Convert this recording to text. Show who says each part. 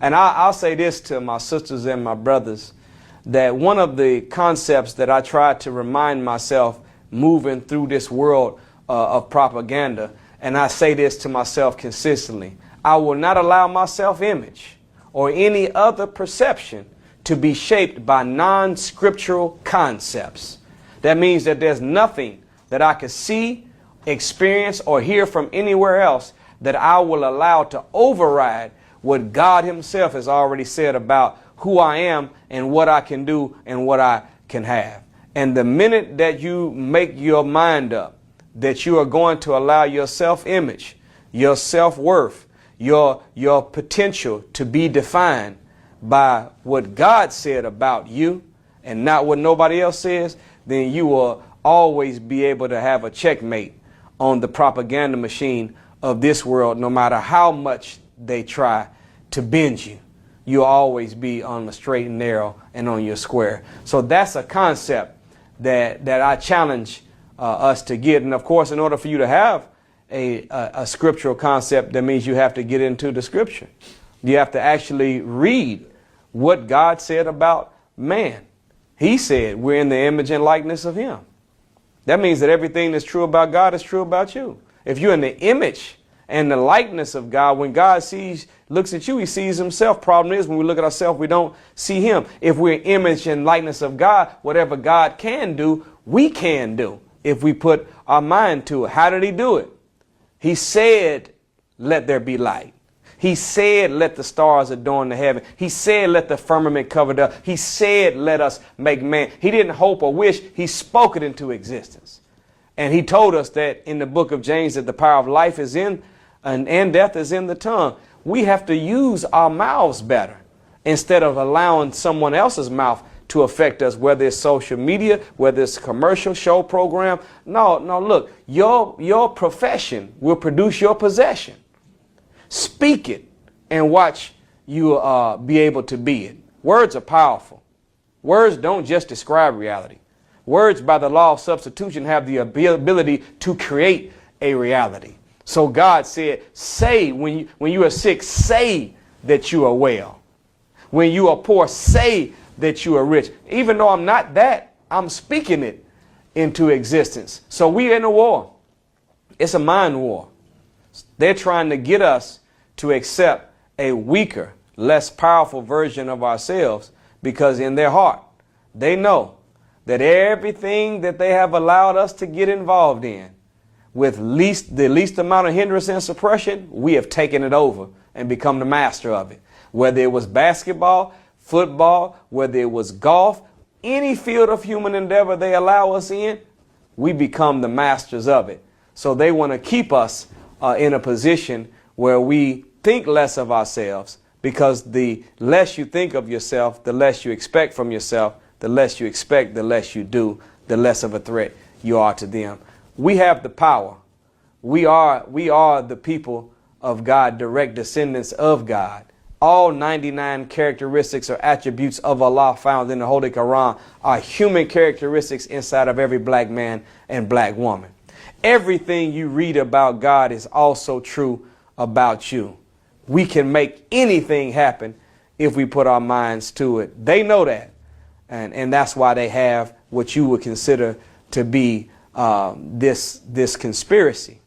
Speaker 1: And I'll say this to my sisters and my brothers, that one of the concepts that I try to remind myself moving through this world of propaganda, and I say this to myself consistently, I will not allow my self-image or any other perception to be shaped by non-scriptural concepts. That means that there's nothing that I could see, experience, or hear from anywhere else that I will allow to override what God himself has already said about who I am and what I can do and what I can have. And the minute that you make your mind up that you are going to allow your self-image, your self-worth, your potential to be defined by what God said about you and not what nobody else says, then you will always be able to have a checkmate on the propaganda machine of this world. No matter how much they try to bend you, you'll always be on the straight and narrow and on your square. So that's a concept that I challenge us to get. And of course, in order for you to have a scriptural concept, that means you have to get into the scripture. You have to actually read what God said about man. He said we're in the image and likeness of him. That means that everything that's true about God is true about you. If you're in the image and the likeness of God, when God looks at you, he sees himself. Problem is, when we look at ourselves, we don't see him. If we're image and likeness of God, whatever God can do, we can do if we put our mind to it. How did he do it? He said, let there be light. He said, let the stars adorn the heaven. He said, let the firmament cover the earth. He said, let us make man. He didn't hope or wish. He spoke it into existence. And he told us that in the book of James that the power of life is in and death is in the tongue. We have to use our mouths better instead of allowing someone else's mouth to affect us, whether it's social media, whether it's a commercial show program. No, look, your profession will produce your possession. Speak it and watch you be able to be it. Words are powerful. Words don't just describe reality. Words, by the law of substitution, have the ability to create a reality. So God said, say, when you are sick, say that you are well. When you are poor, say that you are rich. Even though I'm not that, I'm speaking it into existence. So we're in a war. It's a mind war. They're trying to get us to accept a weaker, less powerful version of ourselves, because in their heart, they know that everything that they have allowed us to get involved in, with the least amount of hindrance and suppression, we have taken it over and become the master of it. Whether it was basketball, football, whether it was golf, any field of human endeavor they allow us in, we become the masters of it. So they want to keep us in a position where we think less of ourselves, because the less you think of yourself, the less you expect from yourself. The less you expect, the less you do, the less of a threat you are to them. We have the power. We are the people of God, direct descendants of God. All 99 characteristics or attributes of Allah found in the Holy Quran are human characteristics inside of every black man and black woman. Everything you read about God is also true about you. We can make anything happen if we put our minds to it. They know that. And that's why they have what you would consider to be this conspiracy.